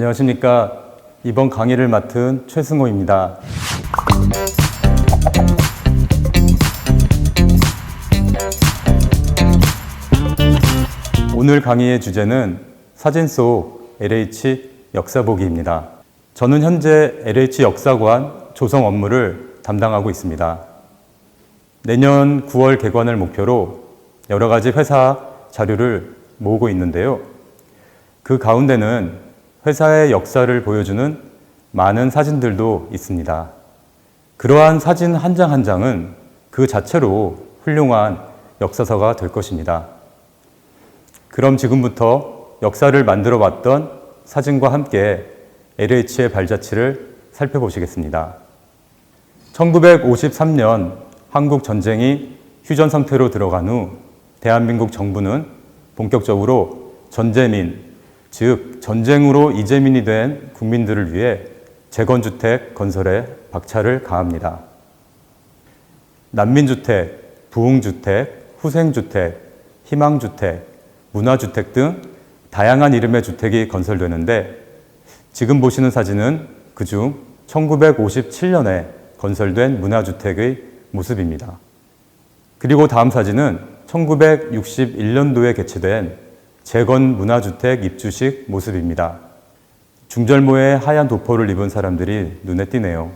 안녕하십니까. 이번 강의를 맡은 최승호입니다. 오늘 강의의 주제는 사진 속 LH 역사보기입니다. 저는 현재 LH 역사관 조성 업무를 담당하고 있습니다. 내년 9월 개관을 목표로 여러 가지 회사 자료를 모으고 있는데요. 그 가운데는 회사의 역사를 보여주는 많은 사진들도 있습니다. 그러한 사진 한 장 한 장은 그 자체로 훌륭한 역사서가 될 것입니다. 그럼 지금부터 역사를 만들어 왔던 사진과 함께 LH의 발자취를 살펴보시겠습니다. 1953년 한국 전쟁이 휴전 상태로 들어간 후 대한민국 정부는 본격적으로 전재민, 즉 전쟁으로 이재민이 된 국민들을 위해 재건주택 건설에 박차를 가합니다. 난민주택, 부흥주택, 후생주택, 희망주택, 문화주택 등 다양한 이름의 주택이 건설되는데 지금 보시는 사진은 그중 1957년에 건설된 문화주택의 모습입니다. 그리고 다음 사진은 1961년도에 개최된 재건 문화주택 입주식 모습입니다. 중절모의 하얀 도포를 입은 사람들이 눈에 띄네요.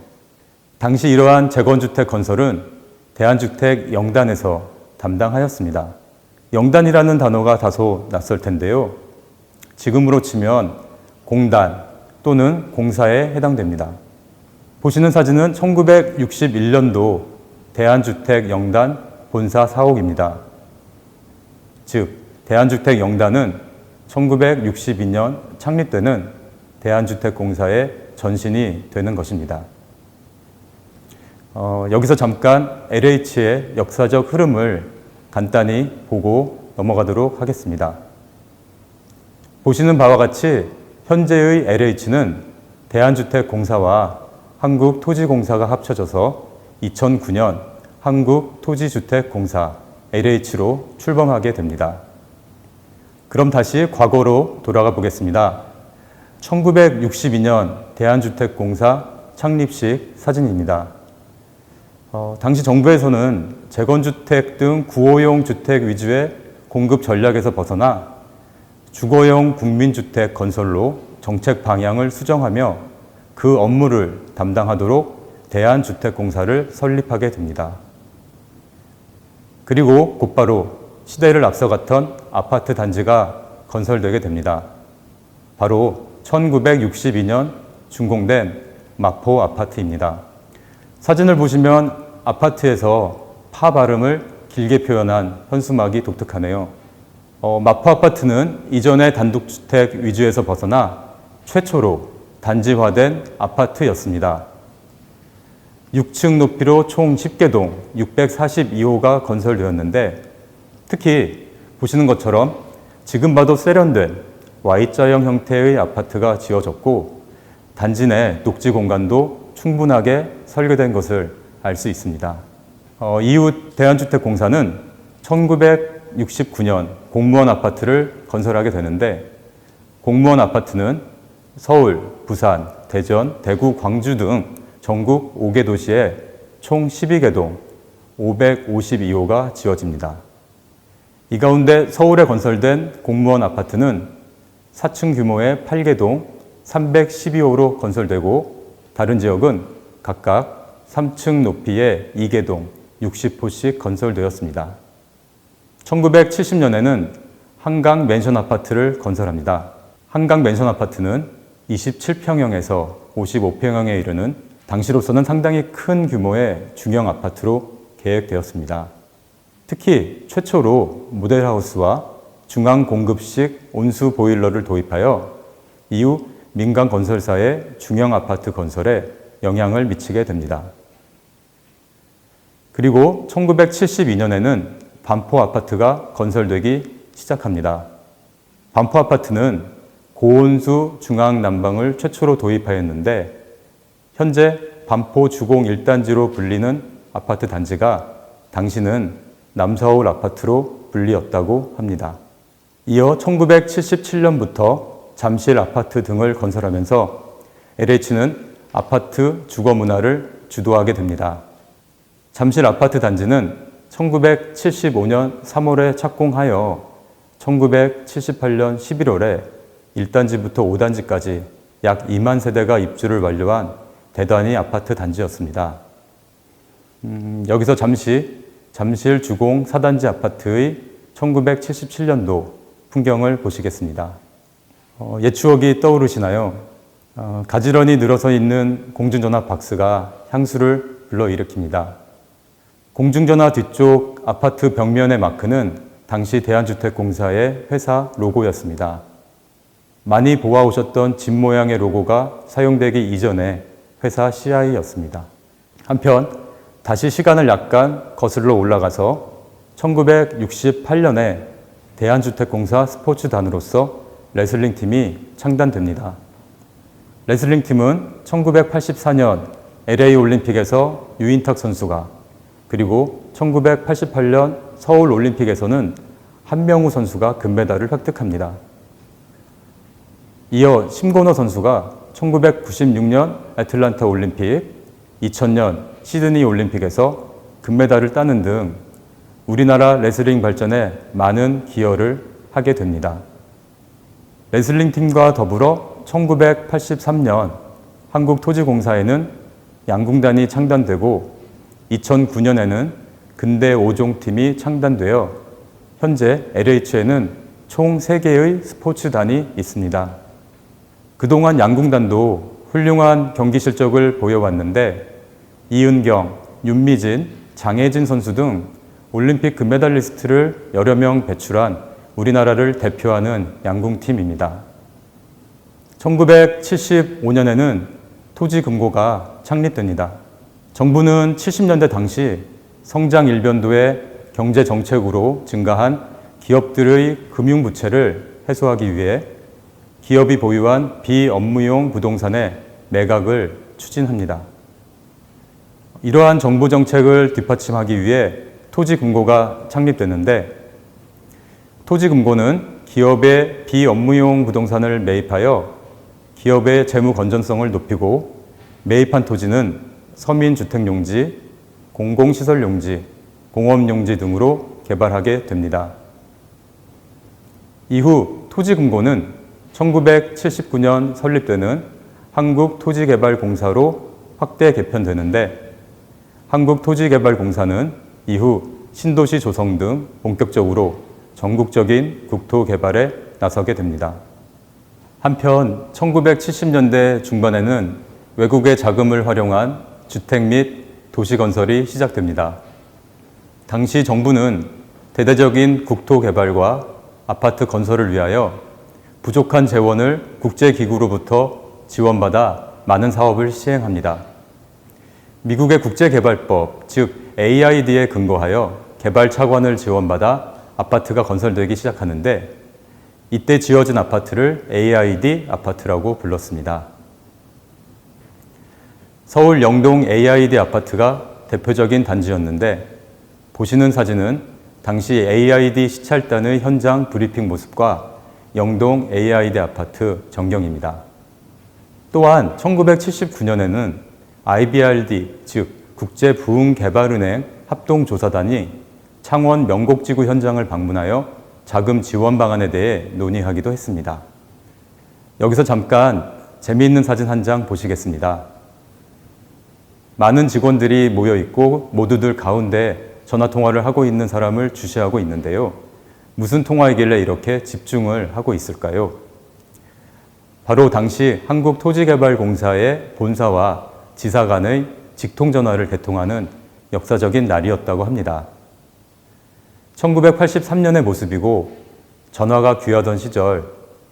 당시 이러한 재건주택 건설은 대한주택 영단에서 담당하였습니다. 영단이라는 단어가 다소 낯설 텐데요. 지금으로 치면 공단 또는 공사에 해당됩니다. 보시는 사진은 1961년도 대한주택 영단 본사 사옥입니다. 즉 대한주택영단은 1962년 창립되는 대한주택공사의 전신이 되는 것입니다. 여기서 잠깐 LH의 역사적 흐름을 간단히 보고 넘어가도록 하겠습니다. 보시는 바와 같이 현재의 LH는 대한주택공사와 한국토지공사가 합쳐져서 2009년 한국토지주택공사 LH로 출범하게 됩니다. 그럼 다시 과거로 돌아가 보겠습니다. 1962년 대한주택공사 창립식 사진입니다. 당시 정부에서는 재건주택 등 구호용 주택 위주의 공급 전략에서 벗어나 주거용 국민주택 건설로 정책 방향을 수정하며 그 업무를 담당하도록 대한주택공사를 설립하게 됩니다. 그리고 곧바로 시대를 앞서갔던 아파트 단지가 건설되게 됩니다. 바로 1962년 준공된 마포 아파트입니다. 사진을 보시면 아파트에서 파 발음을 길게 표현한 현수막이 독특하네요. 마포 아파트는 이전의 단독주택 위주에서 벗어나 최초로 단지화된 아파트였습니다. 6층 높이로 총 10개 동 642호가 건설되었는데 특히 보시는 것처럼 지금 봐도 세련된 Y자형 형태의 아파트가 지어졌고 단지 내 녹지 공간도 충분하게 설계된 것을 알 수 있습니다. 이후 대한주택공사는 1969년 공무원 아파트를 건설하게 되는데 공무원 아파트는 서울, 부산, 대전, 대구, 광주 등 전국 5개 도시에 총 12개 동 552호가 지어집니다. 이 가운데 서울에 건설된 공무원 아파트는 4층 규모의 8개 동 312호로 건설되고 다른 지역은 각각 3층 높이의 2개 동 60호씩 건설되었습니다. 1970년에는 한강 맨션 아파트를 건설합니다. 한강 맨션 아파트는 27평형에서 55평형에 이르는 당시로서는 상당히 큰 규모의 중형 아파트로 계획되었습니다. 특히 최초로 모델하우스와 중앙 공급식 온수 보일러를 도입하여 이후 민간 건설사의 중형 아파트 건설에 영향을 미치게 됩니다. 그리고 1972년에는 반포 아파트가 건설되기 시작합니다. 반포 아파트는 고온수 중앙 난방을 최초로 도입하였는데 현재 반포 주공 1단지로 불리는 아파트 단지가 당시는 남서울 아파트로 불리었다고 합니다. 이어 1977년부터 잠실 아파트 등을 건설하면서 LH는 아파트 주거 문화를 주도하게 됩니다. 잠실 아파트 단지는 1975년 3월에 착공하여 1978년 11월에 1단지부터 5단지까지 약 2만 세대가 입주를 완료한 대단위 아파트 단지였습니다. 여기서 잠시 잠실 주공 4단지 아파트의 1977년도 풍경을 보시겠습니다. 옛 추억이 떠오르시나요? 가지런히 늘어서 있는 공중전화 박스가 향수를 불러일으킵니다. 공중전화 뒤쪽 아파트 벽면의 마크는 당시 대한주택공사의 회사 로고였습니다. 많이 보아오셨던 집 모양의 로고가 사용되기 이전에 회사 CI였습니다. 한편 다시 시간을 약간 거슬러 올라가서 1968년에 대한주택공사 스포츠단으로서 레슬링팀이 창단됩니다. 레슬링팀은 1984년 LA 올림픽에서 유인탁 선수가, 그리고 1988년 서울 올림픽에서는 한명우 선수가 금메달을 획득합니다. 이어 심건호 선수가 1996년 애틀란타 올림픽, 2000년 시드니 올림픽에서 금메달을 따는 등 우리나라 레슬링 발전에 많은 기여를 하게 됩니다. 레슬링 팀과 더불어 1983년 한국토지공사에는 양궁단이 창단되고 2009년에는 근대 5종 팀이 창단되어 현재 LH에는 총 3개의 스포츠단이 있습니다. 그동안 양궁단도 훌륭한 경기 실적을 보여왔는데 이은경, 윤미진, 장혜진 선수 등 올림픽 금메달리스트를 여러 명 배출한 우리나라를 대표하는 양궁팀입니다. 1975년에는 토지금고가 창립됩니다. 정부는 70년대 당시 성장 일변도의 경제 정책으로 증가한 기업들의 금융부채를 해소하기 위해 기업이 보유한 비업무용 부동산의 매각을 추진합니다. 이러한 정부 정책을 뒷받침하기 위해 토지금고가 창립되는데 토지금고는 기업의 비업무용 부동산을 매입하여 기업의 재무 건전성을 높이고 매입한 토지는 서민주택용지, 공공시설용지, 공업용지 등으로 개발하게 됩니다. 이후 토지금고는 1979년 설립되는 한국토지개발공사로 확대 개편되는데 한국토지개발공사는 이후 신도시 조성 등 본격적으로 전국적인 국토 개발에 나서게 됩니다. 한편 1970년대 중반에는 외국의 자금을 활용한 주택 및 도시 건설이 시작됩니다. 당시 정부는 대대적인 국토 개발과 아파트 건설을 위하여 부족한 재원을 국제기구로부터 지원받아 많은 사업을 시행합니다. 미국의 국제개발법, 즉 AID에 근거하여 개발 차관을 지원받아 아파트가 건설되기 시작하는데 이때 지어진 아파트를 AID 아파트라고 불렀습니다. 서울 영동 AID 아파트가 대표적인 단지였는데 보시는 사진은 당시 AID 시찰단의 현장 브리핑 모습과 영동 AID 아파트 전경입니다. 또한 1979년에는 IBRD, 즉 국제부흥개발은행 합동조사단이 창원 명곡지구 현장을 방문하여 자금 지원 방안에 대해 논의하기도 했습니다. 여기서 잠깐 재미있는 사진 한 장 보시겠습니다. 많은 직원들이 모여 있고 모두들 가운데 전화 통화를 하고 있는 사람을 주시하고 있는데요. 무슨 통화이길래 이렇게 집중을 하고 있을까요? 바로 당시 한국토지개발공사의 본사와 지사 간의 직통전화를 개통하는 역사적인 날이었다고 합니다. 1983년의 모습이고 전화가 귀하던 시절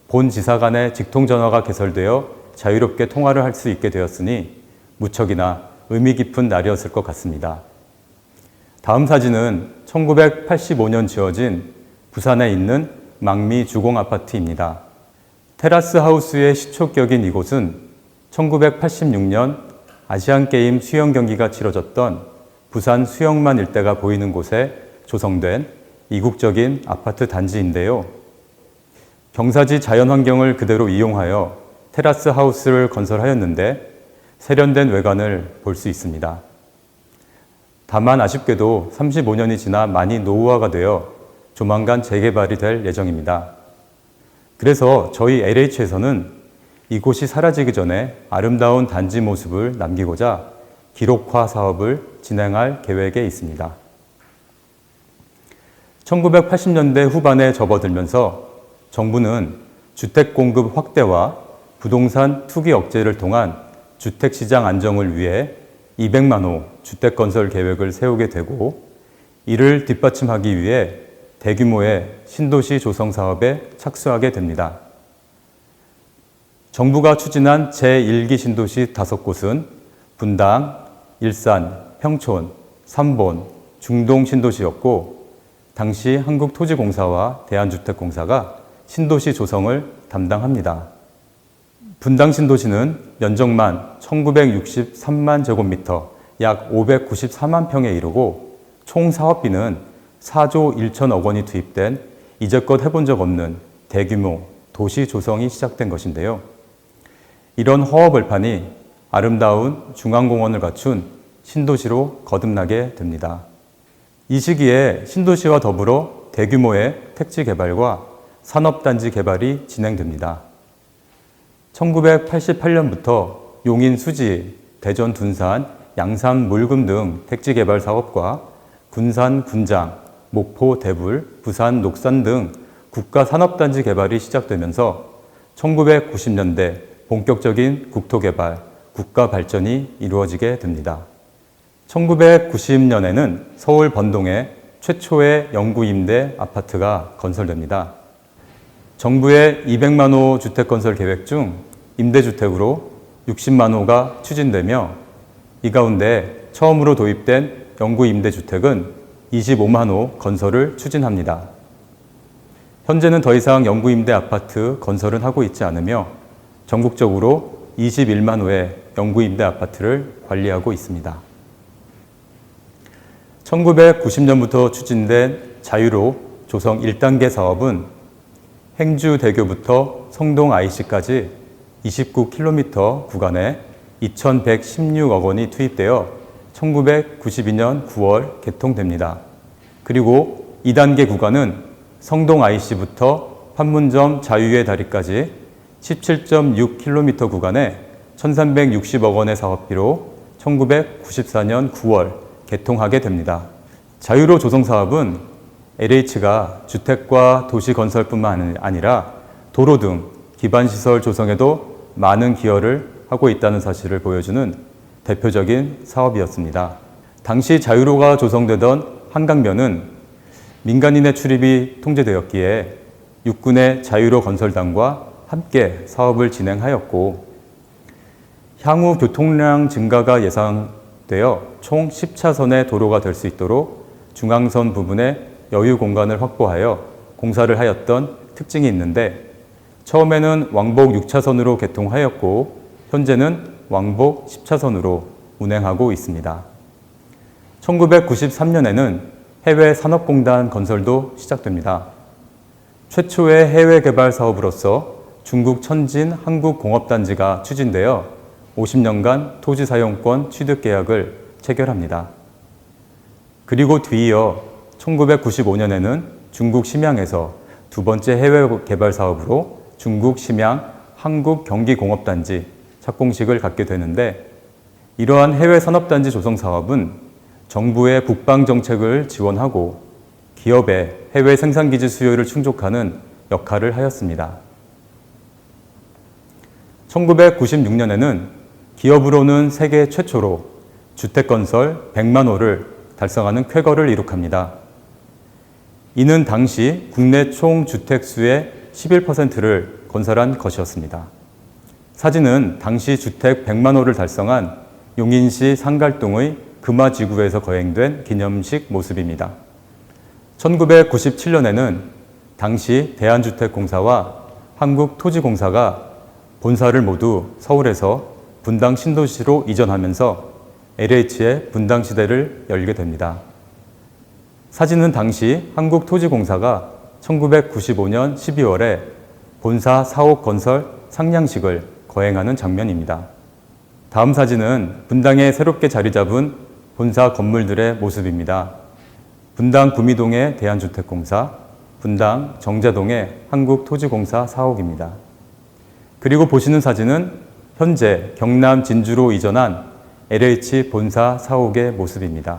본 지사 간의 직통전화가 개설되어 자유롭게 통화를 할 수 있게 되었으니 무척이나 의미 깊은 날이었을 것 같습니다. 다음 사진은 1985년 지어진 부산에 있는 망미 주공아파트입니다. 테라스 하우스의 시초격인 이곳은 1986년 아시안게임 수영 경기가 치러졌던 부산 수영만 일대가 보이는 곳에 조성된 이국적인 아파트 단지인데요. 경사지 자연환경을 그대로 이용하여 테라스 하우스를 건설하였는데 세련된 외관을 볼 수 있습니다. 다만 아쉽게도 35년이 지나 많이 노후화가 되어 조만간 재개발이 될 예정입니다. 그래서 저희 LH에서는 이곳이 사라지기 전에 아름다운 단지 모습을 남기고자 기록화 사업을 진행할 계획에 있습니다. 1980년대 후반에 접어들면서 정부는 주택 공급 확대와 부동산 투기 억제를 통한 주택시장 안정을 위해 200만 호 주택 건설 계획을 세우게 되고 이를 뒷받침하기 위해 대규모의 신도시 조성 사업에 착수하게 됩니다. 정부가 추진한 제1기 신도시 5곳은 분당, 일산, 평촌, 삼본, 중동 신도시였고 당시 한국토지공사와 대한주택공사가 신도시 조성을 담당합니다. 분당 신도시는 면적만 1963만 제곱미터, 약 594만 평에 이르고 총 사업비는 4조 1천억 원이 투입된 이제껏 해본 적 없는 대규모 도시 조성이 시작된 것인데요. 이런 허허벌판이 아름다운 중앙공원을 갖춘 신도시로 거듭나게 됩니다. 이 시기에 신도시와 더불어 대규모의 택지 개발과 산업단지 개발이 진행됩니다. 1988년부터 용인 수지, 대전 둔산, 양산 물금 등 택지 개발 사업과 군산 군장, 목포 대불, 부산 녹산 등 국가 산업단지 개발이 시작되면서 1990년대 본격적인 국토개발, 국가 발전이 이루어지게 됩니다. 1990년에는 서울 번동에 최초의 영구 임대 아파트가 건설됩니다. 정부의 200만 호 주택 건설 계획 중 임대주택으로 60만 호가 추진되며 이 가운데 처음으로 도입된 영구 임대주택은 25만 호 건설을 추진합니다. 현재는 더 이상 영구 임대 아파트 건설은 하고 있지 않으며 전국적으로 21만 호의 영구 임대 아파트를 관리하고 있습니다. 1990년부터 추진된 자유로 조성 1단계 사업은 행주대교부터 성동 IC까지 29km 구간에 2,116억 원이 투입되어 1992년 9월 개통됩니다. 그리고 2단계 구간은 성동 IC부터 판문점 자유의 다리까지 17.6km 구간에 1,360억 원의 사업비로 1994년 9월 개통하게 됩니다. 자유로 조성 사업은 LH가 주택과 도시 건설뿐만 아니라 도로 등 기반시설 조성에도 많은 기여를 하고 있다는 사실을 보여주는 대표적인 사업이었습니다. 당시 자유로가 조성되던 한강변은 민간인의 출입이 통제되었기에 육군의 자유로 건설단과 함께 사업을 진행하였고 향후 교통량 증가가 예상되어 총 10차선의 도로가 될 수 있도록 중앙선 부분에 여유 공간을 확보하여 공사를 하였던 특징이 있는데 처음에는 왕복 6차선으로 개통하였고 현재는 왕복 10차선으로 운행하고 있습니다. 1993년에는 해외 산업공단 건설도 시작됩니다. 최초의 해외 개발 사업으로서 중국 천진 한국공업단지가 추진되어 50년간 토지 사용권 취득 계약을 체결합니다. 그리고 뒤이어 1995년에는 중국 심양에서 두 번째 해외 개발 사업으로 중국 심양 한국경기공업단지 착공식을 갖게 되는데 이러한 해외 산업단지 조성 사업은 정부의 북방 정책을 지원하고 기업의 해외 생산기지 수요를 충족하는 역할을 하였습니다. 1996년에는 기업으로는 세계 최초로 주택건설 100만 호를 달성하는 쾌거를 이룩합니다. 이는 당시 국내 총 주택수의 11%를 건설한 것이었습니다. 사진은 당시 주택 100만 호를 달성한 용인시 상갈동의 금화지구에서 거행된 기념식 모습입니다. 1997년에는 당시 대한주택공사와 한국토지공사가 본사를 모두 서울에서 분당 신도시로 이전하면서 LH의 분당시대를 열게 됩니다. 사진은 당시 한국토지공사가 1995년 12월에 본사 사옥 건설 상량식을 거행하는 장면입니다. 다음 사진은 분당에 새롭게 자리 잡은 본사 건물들의 모습입니다. 분당 구미동의 대한주택공사, 분당 정자동의 한국토지공사 사옥입니다. 그리고 보시는 사진은 현재 경남 진주로 이전한 LH 본사 사옥의 모습입니다.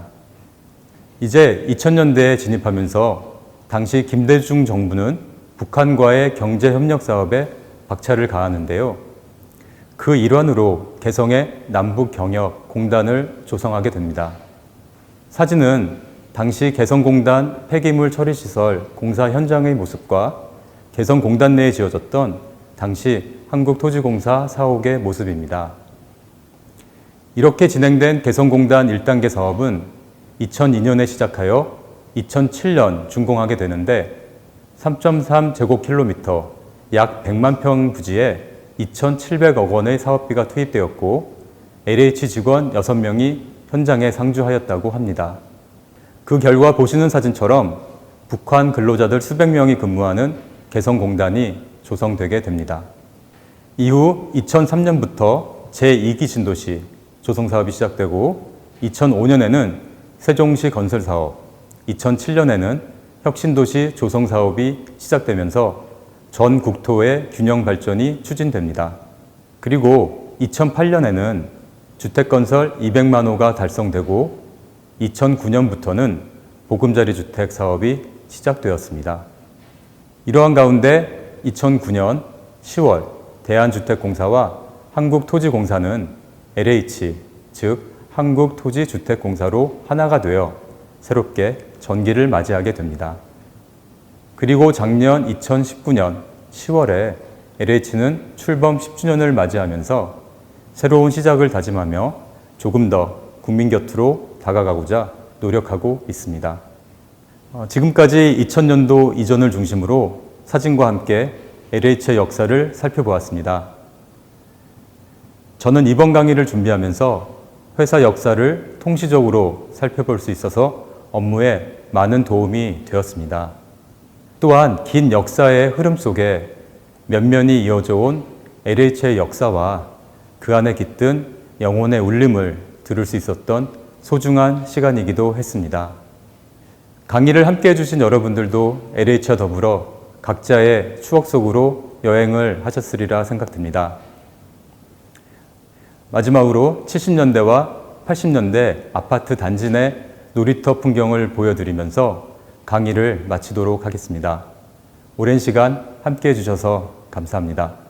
이제 2000년대에 진입하면서 당시 김대중 정부는 북한과의 경제협력 사업에 박차를 가하는데요. 그 일환으로 개성의 남북경협공단을 조성하게 됩니다. 사진은 당시 개성공단 폐기물 처리시설 공사 현장의 모습과 개성공단 내에 지어졌던 당시 한국토지공사 사옥의 모습입니다. 이렇게 진행된 개성공단 1단계 사업은 2002년에 시작하여 2007년 준공하게 되는데 3.3제곱킬로미터 약 100만 평 부지에 2,700억 원의 사업비가 투입되었고 LH 직원 6명이 현장에 상주하였다고 합니다. 그 결과 보시는 사진처럼 북한 근로자들 수백 명이 근무하는 개성공단이 조성되게 됩니다. 이후 2003년부터 제2기 신도시 조성사업이 시작되고 2005년에는 세종시 건설사업, 2007년에는 혁신도시 조성사업이 시작되면서 전 국토의 균형 발전이 추진됩니다. 그리고 2008년에는 주택건설 200만 호가 달성되고 2009년부터는 보금자리 주택 사업이 시작되었습니다. 이러한 가운데 2009년 10월 대한주택공사와 한국토지공사는 LH, 즉 한국토지주택공사로 하나가 되어 새롭게 전기를 맞이하게 됩니다. 그리고 작년 2019년 10월에 LH는 출범 10주년을 맞이하면서 새로운 시작을 다짐하며 조금 더 국민 곁으로 다가가고자 노력하고 있습니다. 지금까지 2000년도 이전을 중심으로 사진과 함께 LH의 역사를 살펴보았습니다. 저는 이번 강의를 준비하면서 회사 역사를 통시적으로 살펴볼 수 있어서 업무에 많은 도움이 되었습니다. 또한 긴 역사의 흐름 속에 면면이 이어져 온 LH의 역사와 그 안에 깃든 영혼의 울림을 들을 수 있었던 소중한 시간이기도 했습니다. 강의를 함께 해주신 여러분들도 LH와 더불어 각자의 추억 속으로 여행을 하셨으리라 생각됩니다. 마지막으로 70년대와 80년대 아파트 단지 내 놀이터 풍경을 보여드리면서 강의를 마치도록 하겠습니다. 오랜 시간 함께 해주셔서 감사합니다.